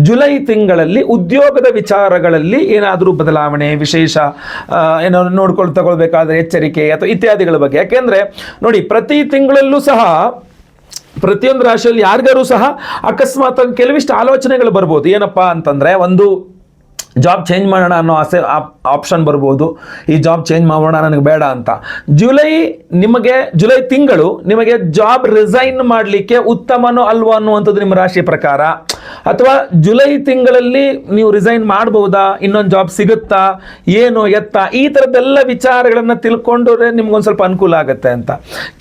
July ತಿಂಗಳಲ್ಲಿ ಉದ್ಯೋಗದ ವಿಚಾರಗಳಲ್ಲಿ ಏನಾದರೂ ಬದಲಾವಣೆ ವಿಶೇಷ ಏನೋ ತಗೊಳ್ಬೇಕಾದ್ರೆ ಎಚ್ಚರಿಕೆ ಅಥವಾ ಇತ್ಯಾದಿಗಳ ಬಗ್ಗೆ. ಯಾಕೆಂದರೆ ನೋಡಿ, ಪ್ರತಿ ತಿಂಗಳಲ್ಲೂ ಸಹ ಪ್ರತಿಯೊಂದು ರಾಶಿಯಲ್ಲಿ ಯಾರಿಗಾರು ಸಹ ಅಕಸ್ಮಾತ್ ಕೆಲವಿಷ್ಟು ಆಲೋಚನೆಗಳು ಬರ್ಬೋದು. ಏನಪ್ಪ ಅಂತಂದರೆ, ಒಂದು ಜಾಬ್ ಚೇಂಜ್ ಮಾಡೋಣ ಅನ್ನೋ ಆಪ್ಷನ್ ಬರ್ಬೋದು, ಈ ಜಾಬ್ ಚೇಂಜ್ ಮಾಡೋಣ ನನಗೆ ಬೇಡ ಅಂತ. ಜುಲೈ ತಿಂಗಳು ನಿಮಗೆ ಜಾಬ್ ರಿಸೈನ್ ಮಾಡಲಿಕ್ಕೆ ಉತ್ತಮನೋ ಅಲ್ವೋ ಅನ್ನುವಂಥದ್ದು ನಿಮ್ಮ ರಾಶಿ ಪ್ರಕಾರ. ಅಥವಾ ಜುಲೈ ತಿಂಗಳಲ್ಲಿ ನೀವು ರಿಸೈನ್ ಮಾಡಬಹುದಾ, ಇನ್ನೊಂದು ಜಾಬ್ ಸಿಗುತ್ತಾ, ಏನು ಎತ್ತ, ಈ ಥರದ್ದೆಲ್ಲ ವಿಚಾರಗಳನ್ನು ತಿಳ್ಕೊಂಡ್ರೆ ನಿಮ್ಗೊಂದು ಸ್ವಲ್ಪ ಅನುಕೂಲ ಆಗುತ್ತೆ ಅಂತ.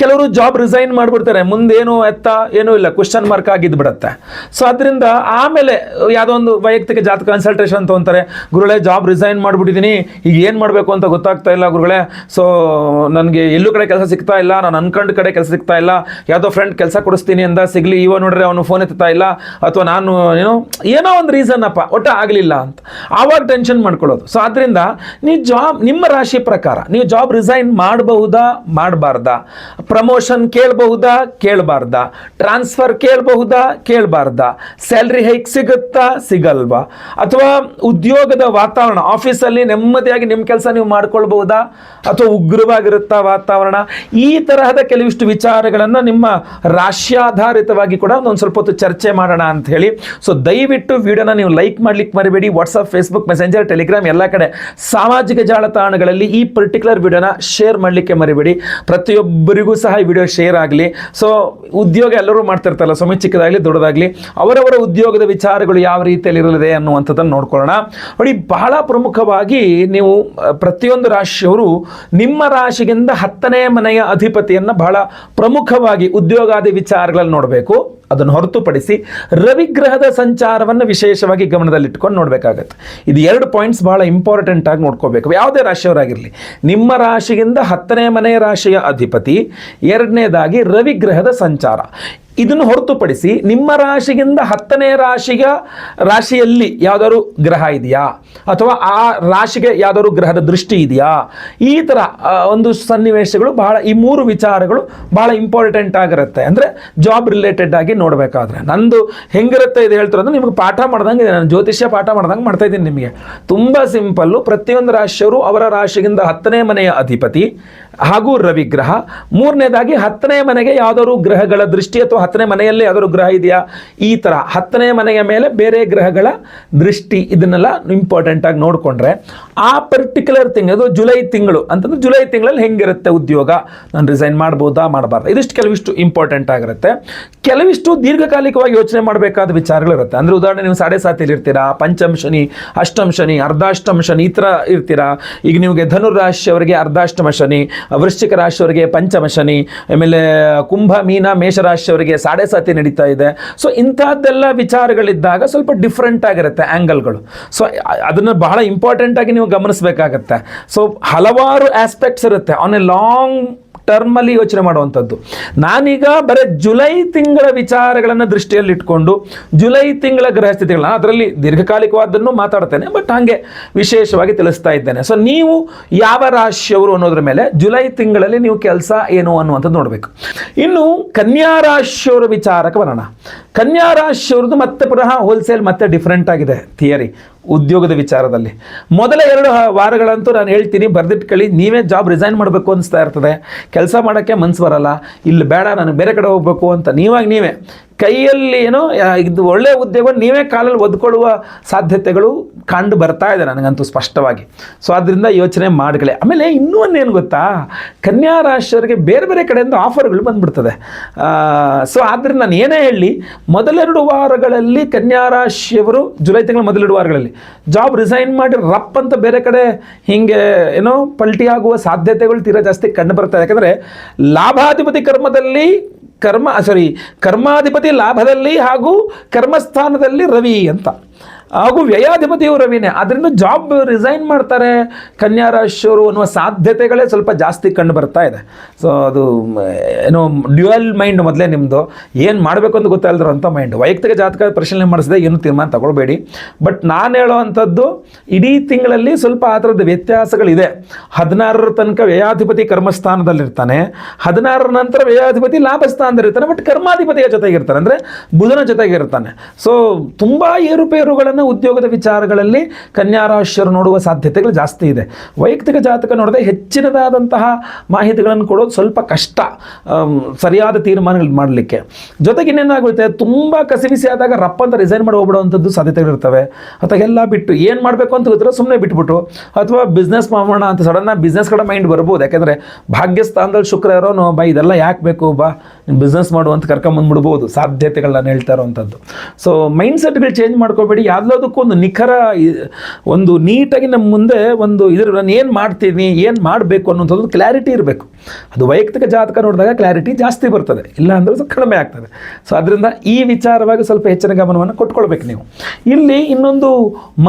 ಕೆಲವರು ಜಾಬ್ ರಿಸೈನ್ ಮಾಡಿಬಿಡ್ತಾರೆ, ಮುಂದೇನು ಎತ್ತ ಏನೂ ಇಲ್ಲ, ಕ್ವಶನ್ ಮಾರ್ಕ್ ಆಗಿದ್ದು ಬಿಡುತ್ತೆ. ಸೊ ಅದರಿಂದ ಆಮೇಲೆ ಯಾವುದೋ ಒಂದು ವೈಯಕ್ತಿಕ ಜಾತಕ ಕನ್ಸಲ್ಟೇಷನ್ ತೊಗೊಂತಾರೆ. ಗುರುಗಳೇ, ಜಾಬ್ ರಿಸೈನ್ ಮಾಡಿಬಿಟ್ಟಿದ್ದೀನಿ, ಈಗ ಏನು ಮಾಡಬೇಕು ಅಂತ ಗೊತ್ತಾಗ್ತಾ ಇಲ್ಲ ಗುರುಗಳೇ. ಸೊ ನನಗೆ ಎಲ್ಲೂ ಕಡೆ ಕೆಲಸ ಸಿಗ್ತಾ ಇಲ್ಲ, ನಾನು ಅನ್ಕೊಂಡ ಕಡೆ ಕೆಲಸ ಸಿಗ್ತಾ ಇಲ್ಲ, ಯಾವುದೋ ಫ್ರೆಂಡ್ ಕೆಲಸ ಕೊಡಿಸ್ತೀನಿ ಅಂದ ಸಿಗಲಿ, ಇವ ನೋಡ್ರೆ ಅವನು ಫೋನ್ ಎತ್ತಾ ಇಲ್ಲ, ಅಥವಾ ನಾನು ಏನೋ ಒಂದು ರೀಸನ್ ಅಪ್ಪ ಒಟ್ಟು ಆಗಲಿಲ್ಲ ಅಂತ ಆವಾಗ ಟೆನ್ಷನ್ ಮಾಡ್ಕೊಳ್ಳೋದು. ಸೊ ಆದ್ದರಿಂದ ನಿಮ್ಮ ರಾಶಿ ಪ್ರಕಾರ ನೀವು ಜಾಬ್ ರಿಸೈನ್ ಮಾಡಬಹುದಾ, ಮಾಡಬಾರ್ದಾ, ಪ್ರಮೋಷನ್ ಕೇಳಬಹುದಾ, ಕೇಳಬಾರ್ದಾ, ಟ್ರಾನ್ಸ್ಫರ್ ಕೇಳಬಹುದಾ, ಕೇಳಬಾರ್ದಾ, ಸ್ಯಾಲ್ರಿ ಹೈಕ್ ಸಿಗುತ್ತಾ, ಸಿಗಲ್ವಾ, ಅಥವಾ ಉದ್ಯೋಗದ ವಾತಾವರಣ ಆಫೀಸಲ್ಲಿ ನೆಮ್ಮದಿಯಾಗಿ ನಿಮ್ಮ ಕೆಲಸ ನೀವು ಮಾಡ್ಕೊಳ್ಬಹುದಾ, ಅಥವಾ ಉಗ್ರವಾಗಿರುತ್ತಾ ವಾತಾವರಣ, ಈ ತರಹದ ಕೆಲವಿಷ್ಟು ವಿಚಾರಗಳನ್ನು ನಿಮ್ಮ ರಾಶ್ಯಾಧಾರಿತವಾಗಿ ಕೂಡ ಒಂದು ಸ್ವಲ್ಪ ಹೊತ್ತು ಚರ್ಚೆ ಮಾಡೋಣ ಅಂತ ಹೇಳಿ. ಸೊ ದಯವಿಟ್ಟು ವಿಡಿಯೋನ ನೀವು ಲೈಕ್ ಮಾಡ್ಲಿಕ್ಕೆ ಮರಿಬೇಡಿ. ವಾಟ್ಸಪ್, ಫೇಸ್ಬುಕ್, ಮೆಸೆಂಜರ್, ಟೆಲಿಗ್ರಾಮ್ ಎಲ್ಲ ಕಡೆ ಸಾಮಾಜಿಕ ಜಾಲತಾಣಗಳಲ್ಲಿ ಈ ಪರ್ಟಿಕ್ಯುಲರ್ ವಿಡಿಯೋನ ಶೇರ್ ಮಾಡಲಿಕ್ಕೆ ಮರಿಬೇಡಿ. ಪ್ರತಿಯೊಬ್ಬರಿಗೂ ಸಹ ಈ ವಿಡಿಯೋ ಶೇರ್ ಆಗಲಿ. ಸೊ ಉದ್ಯೋಗ ಎಲ್ಲರೂ ಮಾಡ್ತಿರ್ತಾರಲ್ಲ, ಸ್ವಾಮಿ, ಚಿಕ್ಕದಾಗಲಿ ದೊಡ್ಡದಾಗಲಿ, ಅವರವರ ಉದ್ಯೋಗದ ವಿಚಾರಗಳು ಯಾವ ರೀತಿಯಲ್ಲಿ ಇರಲಿದೆ ಅನ್ನುವಂಥದ್ದನ್ನು ನೋಡ್ಕೊಳ್ಳೋಣ. ನೋಡಿ, ಬಹಳ ಪ್ರಮುಖವಾಗಿ ನೀವು ಪ್ರತಿಯೊಂದು ರಾಶಿಯವರು ನಿಮ್ಮ ರಾಶಿಗಿಂತ 10ನೇ ಮನೆಯ ಅಧಿಪತಿಯನ್ನು ಬಹಳ ಪ್ರಮುಖವಾಗಿ ಉದ್ಯೋಗಾದಿ ವಿಚಾರಗಳಲ್ಲಿ ನೋಡಬೇಕು. ಅದನ್ನು ಹೊರತುಪಡಿಸಿ ರವಿಗ್ರಹದ ಸಂಚಾರವನ್ನು ವಿಶೇಷವಾಗಿ ಗಮನದಲ್ಲಿಟ್ಕೊಂಡು ನೋಡಬೇಕಾಗತ್ತೆ. ಇದು 2 ಪಾಯಿಂಟ್ಸ್ ಬಹಳ ಇಂಪಾರ್ಟೆಂಟ್ ಆಗಿ ನೋಡ್ಕೋಬೇಕು. ಯಾವುದೇ ರಾಶಿಯವರಾಗಿರಲಿ, ನಿಮ್ಮ ರಾಶಿಗಿಂತ 10ನೇ ಮನೆಯ ರಾಶಿಯ ಅಧಿಪತಿ, ಎರಡನೇದಾಗಿ ರವಿಗ್ರಹದ ಸಂಚಾರ. ಇದನ್ನು ಹೊರತುಪಡಿಸಿ ನಿಮ್ಮ ರಾಶಿಗಿಂತ 10ನೇ ರಾಶಿಯಲ್ಲಿ ಯಾವುದಾದ್ರು ಗ್ರಹ ಇದೆಯಾ, ಅಥವಾ ಆ ರಾಶಿಗೆ ಯಾವುದಾದ್ರು ಗ್ರಹದ ದೃಷ್ಟಿ ಇದೆಯಾ, ಈ ಥರ ಒಂದು ಸನ್ನಿವೇಶಗಳು ಬಹಳ, ಈ 3 ವಿಚಾರಗಳು ಬಹಳ ಇಂಪಾರ್ಟೆಂಟ್ ಆಗಿರುತ್ತೆ. ಅಂದರೆ ಜಾಬ್ ರಿಲೇಟೆಡ್ ಆಗಿ ನೋಡಬೇಕಾದ್ರೆ ನಂದು ಹೆಂಗಿರುತ್ತೆ ಇದು ಹೇಳ್ತಿರೋದು ನಿಮಗೆ ಪಾಠ ಮಾಡ್ದಂಗೆ ಇದೆ. ನಾನು ಜ್ಯೋತಿಷ್ಯ ಪಾಠ ಮಾಡ್ದಂಗೆ ಮಾಡ್ತಾ ಇದ್ದೀನಿ ನಿಮಗೆ. ತುಂಬ ಸಿಂಪಲ್ಲು. ಪ್ರತಿಯೊಂದು ರಾಶಿಯವರು ಅವರ ರಾಶಿಗಿಂತ 10ನೇ ಮನೆಯ ಅಧಿಪತಿ ಹಾಗೂ ರವಿಗ್ರಹ, ಮೂರನೇದಾಗಿ 10ನೇ ಮನೆಗೆ ಯಾವುದಾದ್ರು ಗ್ರಹಗಳ ದೃಷ್ಟಿ, ಅಥವಾ 10ನೇ ಮನೆಯಲ್ಲಿ ಯಾವ್ದಾದ್ರು ಗ್ರಹ ಇದೆಯಾ, ಈ ಥರ 10ನೇ ಮನೆಯ ಮೇಲೆ ಬೇರೆ ಗ್ರಹಗಳ ದೃಷ್ಟಿ, ಇದನ್ನೆಲ್ಲ ಇಂಪಾರ್ಟೆಂಟ್ ಆಗಿ ನೋಡಿಕೊಂಡ್ರೆ ಆ ಪರ್ಟಿಕ್ಯುಲರ್ ಅದು ಜುಲೈ ತಿಂಗಳು ಅಂತಂದ್ರೆ ಜುಲೈ ತಿಂಗಳಲ್ಲಿ ಹೆಂಗಿರುತ್ತೆ ಉದ್ಯೋಗ, ನಾನು ರಿಸೈನ್ ಮಾಡ್ಬೋದಾ, ಮಾಡಬಾರ್ದು, ಇದಿಷ್ಟು ಕೆಲವಿಷ್ಟು ಇಂಪಾರ್ಟೆಂಟ್ ಆಗಿರುತ್ತೆ. ಕೆಲವಿಷ್ಟು ದೀರ್ಘಕಾಲಿಕವಾಗಿ ಯೋಚನೆ ಮಾಡಬೇಕಾದ ವಿಚಾರಗಳಿರುತ್ತೆ. ಅಂದರೆ ಉದಾಹರಣೆ, ನೀವು 7.5 ಇರ್ತೀರಾ, ಪಂಚಮ ಶನಿ, ಅಷ್ಟಮ ಶನಿ, ಅರ್ಧಾಷ್ಟಮ ಶನಿ, ಈ ಥರ ಇರ್ತೀರಾ. ಈಗ ನಿಮಗೆ ಧನುರಾಶಿಯವರಿಗೆ ಅರ್ಧಾಷ್ಟಮ ಶನಿ, ವೃಶ್ಚಿಕ ರಾಶಿಯವರಿಗೆ ಪಂಚಮ ಶನಿ, ಆಮೇಲೆ ಕುಂಭ, ಮೀನ, ಮೇಷರಾಶಿಯವರಿಗೆ 7.5 ನಡೀತಾ ಇದೆ. ಸೊ ಇಂಥದ್ದೆಲ್ಲ ವಿಚಾರಗಳಿದ್ದಾಗ ಸ್ವಲ್ಪ ಡಿಫ್ರೆಂಟ್ ಆಗಿರುತ್ತೆ ಆ್ಯಂಗಲ್ಗಳು. ಸೊ ಅದನ್ನು ಬಹಳ ಇಂಪಾರ್ಟೆಂಟ್ ಆಗಿ ನೀವು ಗಮನಿಸಬೇಕಾಗತ್ತೆ. ಸೊ ಹಲವಾರು ಆಸ್ಪೆಕ್ಟ್ಸ್ ಇರುತ್ತೆ ಆನ್ ಎ ಲಾಂಗ್ ಟರ್ಮಲ್ಲಿ ಯೋಚನೆ ಮಾಡುವಂಥದ್ದು. ನಾನೀಗ ಬರೀ ಜುಲೈ ತಿಂಗಳ ವಿಚಾರಗಳನ್ನು ದೃಷ್ಟಿಯಲ್ಲಿಟ್ಕೊಂಡು ಜುಲೈ ತಿಂಗಳ ಗ್ರಹಸ್ಥಿತಿಗಳನ್ನ, ಅದರಲ್ಲಿ ದೀರ್ಘಕಾಲಿಕವಾದನ್ನು ಮಾತಾಡ್ತೇನೆ, ಬಟ್ ಹಾಗೆ ವಿಶೇಷವಾಗಿ ತಿಳಿಸ್ತಾ ಇದ್ದೇನೆ. ಸೊ ನೀವು ಯಾವ ರಾಶಿಯವರು ಅನ್ನೋದ್ರ ಮೇಲೆ ಜುಲೈ ತಿಂಗಳಲ್ಲಿ ನೀವು ಕೆಲಸ ಏನು ಅನ್ನುವಂಥದ್ದು ನೋಡಬೇಕು. ಇನ್ನು ಕನ್ಯಾ ರಾಶಿಯವರ ವಿಚಾರಕ್ಕೆ ಬರೋಣ. ಕನ್ಯಾ ರಾಶಿಯವ್ರದ್ದು ಮತ್ತೆ ಪುನಃ ಹೋಲ್ಸೇಲ್ ಮತ್ತೆ ಡಿಫ್ರೆಂಟ್ ಆಗಿದೆ ಥಿಯರಿ ಉದ್ಯೋಗದ ವಿಚಾರದಲ್ಲಿ. ಮೊದಲ 2 ವಾರಗಳಂತೂ ನಾನು ಹೇಳ್ತೀನಿ, ಬರೆದಿಟ್ಕೊಳ್ಳಿ. ನೀವೇ ಜಾಬ್ ರಿಸೈನ್ ಮಾಡಬೇಕು ಅನಿಸ್ತಾ ಇರ್ತದೆ, ಕೆಲಸ ಮಾಡೋಕ್ಕೆ ಮನಸ್ಸು ಬರಲ್ಲ, ಇಲ್ಲಿ ಬೇಡ ನನಗೆ ಬೇರೆ ಕಡೆ ಹೋಗಬೇಕು ಅಂತ ನೀವೇ ಕೈಯಲ್ಲಿ ಏನೋ ಇದು ಒಳ್ಳೆಯ ಉದ್ಯೋಗ ನೀವೇ ಕಾಲಲ್ಲಿ ಒದ್ಕೊಳ್ಳುವ ಸಾಧ್ಯತೆಗಳು ಕಂಡು ಬರ್ತಾ ಇದೆ ನನಗಂತೂ ಸ್ಪಷ್ಟವಾಗಿ. ಸೊ ಅದರಿಂದ ಯೋಚನೆ ಮಾಡ್ಕೊಳ್ಳಿ. ಆಮೇಲೆ ಇನ್ನೂ ಒಂದೇನು ಗೊತ್ತಾ, ಕನ್ಯಾ ರಾಶಿಯವರಿಗೆ ಬೇರೆ ಬೇರೆ ಕಡೆಯಿಂದ ಆಫರ್ಗಳು ಬಂದುಬಿಡ್ತದೆ. ಸೊ ಆದ್ದರಿಂದ ನಾನು ಏನೇ ಹೇಳಿ, ಮೊದಲ 2 ವಾರಗಳಲ್ಲಿ ಕನ್ಯಾ ರಾಶಿಯವರು ಜುಲೈ ತಿಂಗಳ ಮೊದಲ 2 ವಾರಗಳಲ್ಲಿ ಜಾಬ್ ರಿಸೈನ್ ಮಾಡಿ ರಪ್ ಅಂತ ಬೇರೆ ಕಡೆ ಹೀಗೆ ಏನೋ ಪಲ್ಟಿ ಆಗುವ ಸಾಧ್ಯತೆಗಳು ತೀರಾ ಜಾಸ್ತಿ ಕಂಡು ಬರ್ತಾರೆ. ಯಾಕಂದರೆ ಲಾಭಾಧಿಪತಿ ಕರ್ಮಾಧಿಪತಿ ಲಾಭದಲ್ಲಿ ಹಾಗೂ ಕರ್ಮಸ್ಥಾನದಲ್ಲಿ ರವಿ ಅಂತ. ಹಾಗೂ ವ್ಯಯಾಧಿಪತಿಯು ರವಿನೇ. ಅದರಿಂದ ಜಾಬ್ ರಿಸೈನ್ ಮಾಡ್ತಾರೆ ಕನ್ಯಾ ರಾಶಿಯವರು ಅನ್ನುವ ಸಾಧ್ಯತೆಗಳೇ ಸ್ವಲ್ಪ ಜಾಸ್ತಿ ಕಂಡು ಬರ್ತಾ ಇದೆ. ಸೊ ಅದು ಏನೋ ಡ್ಯುಯಲ್ ಮೈಂಡ್ ಮೊದಲೇ ನಿಮ್ಮದು, ಏನು ಮಾಡಬೇಕು ಅಂತ ಗೊತ್ತಾಗಲ್ದಿರೋಂಥ ಮೈಂಡ್. ವೈಯಕ್ತಿಕ ಜಾತಕ ಪರಿಶೀಲನೆ ಮಾಡಿಸಿದೆ ಏನು ತೀರ್ಮಾನ ತಗೊಳ್ಬೇಡಿ. ಬಟ್ ನಾನು ಹೇಳೋವಂಥದ್ದು ಇಡೀ ತಿಂಗಳಲ್ಲಿ ಸ್ವಲ್ಪ ಆ ಥರದ ವ್ಯತ್ಯಾಸಗಳಿದೆ. 16ರ ತನಕ ವ್ಯಯಾಧಿಪತಿ ಕರ್ಮಸ್ಥಾನದಲ್ಲಿರ್ತಾನೆ, 16ರ ನಂತರ ವ್ಯಯಾಧಿಪತಿ ಲಾಭಸ್ಥಾನದಲ್ಲಿರ್ತಾನೆ, ಬಟ್ ಕರ್ಮಾಧಿಪತಿಯ ಜೊತೆಗಿರ್ತಾನೆ, ಅಂದರೆ ಬುಧನ ಜೊತೆಗಿರ್ತಾನೆ. ಸೊ ತುಂಬ ಏರುಪೇರುಗಳನ್ನು ಉದ್ಯೋಗದ ವಿಚಾರಗಳಲ್ಲಿ ಕನ್ಯಾ ರಾಶಿಯವರು ನೋಡುವ ಸಾಧ್ಯತೆಗಳು ಜಾಸ್ತಿ ಇದೆ. ವೈಯಕ್ತಿಕ ಜಾತಕ ನೋಡಿದ್ರೆ ಹೆಚ್ಚಿನದಾದಂತಹ ಮಾಹಿತಿಗಳನ್ನು ಕೊಡೋದು ಸ್ವಲ್ಪ ಕಷ್ಟ, ಸರಿಯಾದ ತೀರ್ಮಾನಗಳು ಮಾಡಲಿಕ್ಕೆ. ಜೊತೆಗೆ ಇನ್ನೇನಾಗುತ್ತೆ, ತುಂಬ ಕಸಿವಿಸಿ ಆದಾಗ ರಪ್ಪ ಅಂತ ರಿಸೈನ್ ಮಾಡಿ ಹೋಗ್ಬಿಡುವಂಥದ್ದು ಸಾಧ್ಯತೆಗಳಿರ್ತವೆ. ಅಥವಾ ಎಲ್ಲ ಬಿಟ್ಟು ಏನು ಮಾಡಬೇಕು ಅಂತ ಗೊತ್ತಿರೋ ಸುಮ್ಮನೆ ಬಿಟ್ಬಿಟ್ಟು, ಅಥವಾ ಬಿಸ್ನೆಸ್ ಮಾಡೋಣ ಅಂತ ಸಡನ್ನಾಗಿ ಬಿಸ್ನೆಸ್ ಕಡೆ ಮೈಂಡ್ ಬರ್ಬೋದು. ಯಾಕೆಂದರೆ ಭಾಗ್ಯಸ್ಥಾನದಲ್ಲಿ ಶುಕ್ರ ಇರೋನು ಬಾ ಇದೆಲ್ಲ ಯಾಕೆ ಬೇಕು ಬಾ ಬಿಸ್ನೆಸ್ ಮಾಡುವಂತ ಕರ್ಕೊಂಬಂದ್ಬಿಡ್ಬೋದು, ಸಾಧ್ಯತೆಗಳನ್ನ ಹೇಳ್ತಾ ಇರೋವಂಥದ್ದು. ಸೊ ಮೈಂಡ್ ಸೆಟ್ಗಳು ಚೇಂಜ್ ಮಾಡ್ಕೋಬೇಡಿ. ಯಾವುದಕ್ಕೂ ಒಂದು ನಿಖರ ಒಂದು ನೀಟಾಗಿ ನಮ್ಮ ಮುಂದೆ ಒಂದು ನಾನು ಏನು ಮಾಡ್ತೀನಿ ಏನು ಮಾಡಬೇಕು ಅನ್ನೋಂಥದ್ದು ಕ್ಲಾರಿಟಿ ಇರಬೇಕು. ಅದು ವೈಯಕ್ತಿಕ ಜಾತಕ ನೋಡಿದಾಗ ಕ್ಲಾರಿಟಿ ಜಾಸ್ತಿ ಬರ್ತದೆ, ಇಲ್ಲ ಅಂದರೆ ಸ್ವಲ್ಪ ಕಡಿಮೆ ಆಗ್ತದೆ. ಸೊ ಅದರಿಂದ ಈ ವಿಚಾರವಾಗಿ ಸ್ವಲ್ಪ ಹೆಚ್ಚಿನ ಗಮನವನ್ನು ಕೊಟ್ಕೊಳ್ಬೇಕು ನೀವು. ಇಲ್ಲಿ ಇನ್ನೊಂದು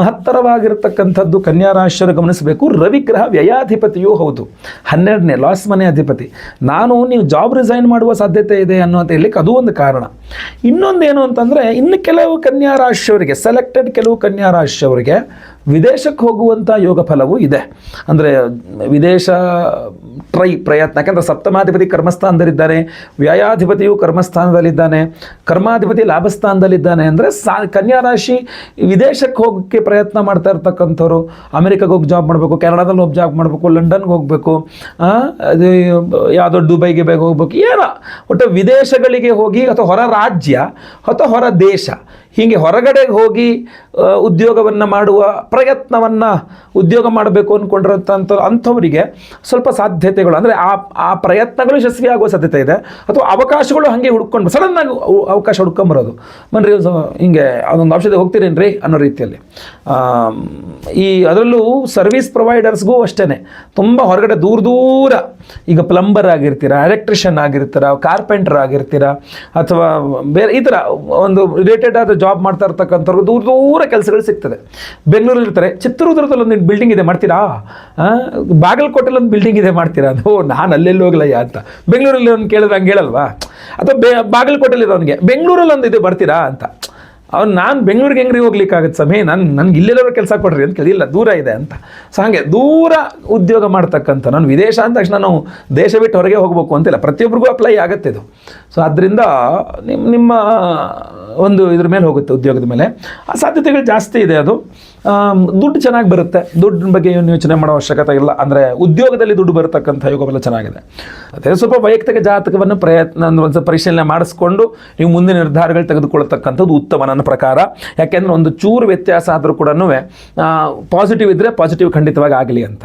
ಮಹತ್ತರವಾಗಿರತಕ್ಕಂಥದ್ದು ಕನ್ಯಾ ರಾಶಿಯವರು ಗಮನಿಸಬೇಕು, ರವಿಗ್ರಹ ವ್ಯಯಾಧಿಪತಿಯೂ ಹೌದು, 12ನೇ ಲಾಸ್ ಮನೆ ಅಧಿಪತಿ. ನೀವು ಜಾಬ್ ರಿಸೈನ್ ಮಾಡುವ ಸಾಧ್ಯತೆ ಇದೆ ಅನ್ನೋಂತ ಹೇಳಲಿಕ್ಕೆ ಅದು ಒಂದು ಕಾರಣ. ಇನ್ನೊಂದೇನು ಅಂತಂದರೆ, ಇನ್ನು ಕೆಲವು ಕನ್ಯಾ ರಾಶಿಯವರಿಗೆ, ಸೆಲೆಕ್ಟೆಡ್ ಕೆಲವು ಕನ್ಯಾ ರಾಶಿಯವರಿಗೆ ವಿದೇಶಕ್ಕೆ ಹೋಗುವಂಥ ಯೋಗ ಫಲವೂ ಇದೆ. ಅಂದರೆ ವಿದೇಶ ಪ್ರಯತ್ನ, ಯಾಕೆಂದರೆ ಸಪ್ತಮಾಧಿಪತಿ ಕರ್ಮಸ್ಥಾನದಲ್ಲಿದ್ದಾನೆ, ವ್ಯಯಾಧಿಪತಿಯು ಕರ್ಮಸ್ಥಾನದಲ್ಲಿದ್ದಾನೆ, ಕರ್ಮಾಧಿಪತಿ ಲಾಭಸ್ಥಾನದಲ್ಲಿದ್ದಾನೆ. ಅಂದರೆ ಕನ್ಯಾ ರಾಶಿ ವಿದೇಶಕ್ಕೆ ಹೋಗೋಕ್ಕೆ ಪ್ರಯತ್ನ ಮಾಡ್ತಾ ಇರ್ತಕ್ಕಂಥವ್ರು, ಅಮೆರಿಕಾಗೆ ಹೋಗಿ ಜಾಬ್ ಮಾಡಬೇಕು, ಕೆನಡಾದಲ್ಲಿ ಹೋಗಿ ಜಾಬ್ ಮಾಡಬೇಕು, ಲಂಡನ್ಗೆ ಹೋಗಬೇಕು, ಅದು ಯಾವುದೋ ದುಬೈಗೆ ಹೋಗ್ಬೇಕು, ಏನೋ ಒಟ್ಟು ವಿದೇಶಗಳಿಗೆ ಹೋಗಿ, ಅಥವಾ ಹೊರ ರಾಜ್ಯ ಅಥವಾ ಹೊರ ದೇಶ, ಹೀಗೆ ಹೊರಗಡೆಗೆ ಹೋಗಿ ಉದ್ಯೋಗವನ್ನು ಮಾಡುವ ಪ್ರಯತ್ನವನ್ನು, ಉದ್ಯೋಗ ಮಾಡಬೇಕು ಅಂಥವರಿಗೆ ಸ್ವಲ್ಪ ಸಾಧ್ಯತೆಗಳು, ಅಂದರೆ ಆ ಪ್ರಯತ್ನಗಳು ಯಶಸ್ವಿ ಆಗುವ ಸಾಧ್ಯತೆ ಇದೆ. ಅಥವಾ ಅವಕಾಶಗಳು ಹಾಗೆ ಹುಡ್ಕೊಂಡು ಸಡನ್ನಾಗಿ ಅವಕಾಶ ಹುಡ್ಕೊಂಬರೋದು, ಬನ್ರಿ ಹಿಂಗೆ ಅದೊಂದು ಔಷಧಿ ಹೋಗ್ತೀರೇನ್ರಿ ಅನ್ನೋ ರೀತಿಯಲ್ಲಿ. ಅದರಲ್ಲೂ ಸರ್ವಿಸ್ ಪ್ರೊವೈಡರ್ಸ್ಗೂ ಅಷ್ಟೇ, ತುಂಬ ಹೊರಗಡೆ ದೂರ ಈಗ ಪ್ಲಂಬರ್ ಆಗಿರ್ತೀರ, ಎಲೆಕ್ಟ್ರಿಷಿಯನ್ ಆಗಿರ್ತೀರ, ಕಾರ್ಪೆಂಟರ್ ಆಗಿರ್ತೀರ, ಅಥವಾ ಬೇರೆ ಈ ಥರ ಒಂದು ರಿಲೇಟೆಡ್ ಆದ ಜಾಬ್ ಮಾಡ್ತಾ ಇರ್ತಕ್ಕಂಥವ್ರಿಗೆ ದೂರ ಕೆಲಸಗಳು ಸಿಗ್ತದೆ. ಬೆಂಗಳೂರಲ್ಲಿ ಇರ್ತಾರೆ, ಚಿತ್ರದುರ್ಗದಲ್ಲಿ ಒಂದು ಬಿಲ್ಡಿಂಗ್ ಇದೆ ಮಾಡ್ತೀರಾ, ಬಾಗಲಕೋಟೆಲ್ಲಿ ಒಂದು ಬಿಲ್ಡಿಂಗ್ ಇದೆ ಮಾಡ್ತೀರಾ, ನಾನು ಅಲ್ಲೆಲ್ಲಿ ಹೋಗಲಯ್ಯ ಅಂತ ಬೆಂಗಳೂರಲ್ಲಿ ಒಂದು ಕೇಳಿದ್ರೆ ಹಂಗೆ ಹೇಳಲ್ವಾ. ಅಥವಾ ಬಾಗಲಕೋಟೆಲ್ಲಿರೋನಿಗೆ ಬೆಂಗಳೂರಲ್ಲಿ ಒಂದು ಇದೆ ಬರ್ತೀರಾ ಅಂತ, ನಾನು ಬೆಂಗಳೂರಿಗೆ ಹೆಂಗ್ರಿ ಹೋಗ್ಲಿಕ್ಕಾಗತ್ತೆ ಸಮಯ, ನನಗೆ ಇಲ್ಲೆಲ್ಲರೂ ಕೆಲಸ ಕೊಡ್ರಿ ಅಂತ ಕೇಳಿಲ್ಲ, ದೂರ ಇದೆ ಅಂತ. ಸೊ ಹಾಗೆ ದೂರ ಉದ್ಯೋಗ ಮಾಡ್ತಕ್ಕಂಥ, ನಾನು ವಿದೇಶ ಅಂದ ತಕ್ಷಣ ನಾವು ದೇಶ ಬಿಟ್ಟು ಹೊರಗೆ ಹೋಗಬೇಕು ಅಂತಿಲ್ಲ, ಪ್ರತಿಯೊಬ್ಬರಿಗೂ ಅಪ್ಲೈ ಆಗುತ್ತೆ ಇದು. ಸೊ ಆದ್ದರಿಂದ ನಿಮ್ಮ ಒಂದು ಇದ್ರ ಮೇಲೆ ಹೋಗುತ್ತೆ, ಉದ್ಯೋಗದ ಮೇಲೆ ಆ ಸಾಧ್ಯತೆಗಳು ಜಾಸ್ತಿ ಇದೆ. ಅದು ದುಡ್ಡು ಚೆನ್ನಾಗಿ ಬರುತ್ತೆ, ದುಡ್ಡಿನ ಬಗ್ಗೆ ಏನು ಯೋಚನೆ ಮಾಡೋ ಅವಶ್ಯಕತೆ ಇಲ್ಲ. ಅಂದರೆ ಉದ್ಯೋಗದಲ್ಲಿ ದುಡ್ಡು ಬರತಕ್ಕಂಥ ಯೋಗವೆಲ್ಲ ಚೆನ್ನಾಗಿದೆ. ಅದೇ ಸ್ವಲ್ಪ ವೈಯಕ್ತಿಕ ಜಾತಕವನ್ನು ಒಂದು ಪರಿಶೀಲನೆ ಮಾಡಿಸ್ಕೊಂಡು ನೀವು ಮುಂದಿನ ನಿರ್ಧಾರಗಳು ತೆಗೆದುಕೊಳ್ತಕ್ಕಂಥದ್ದು ಉತ್ತಮ ನನ್ನ ಪ್ರಕಾರ. ಯಾಕೆಂದರೆ ಒಂದು ಚೂರು ವ್ಯತ್ಯಾಸ ಆದರೂ ಕೂಡ ಪಾಸಿಟಿವ್ ಇದ್ದರೆ ಪಾಸಿಟಿವ್ ಖಂಡಿತವಾಗಿ ಆಗಲಿ ಅಂತ.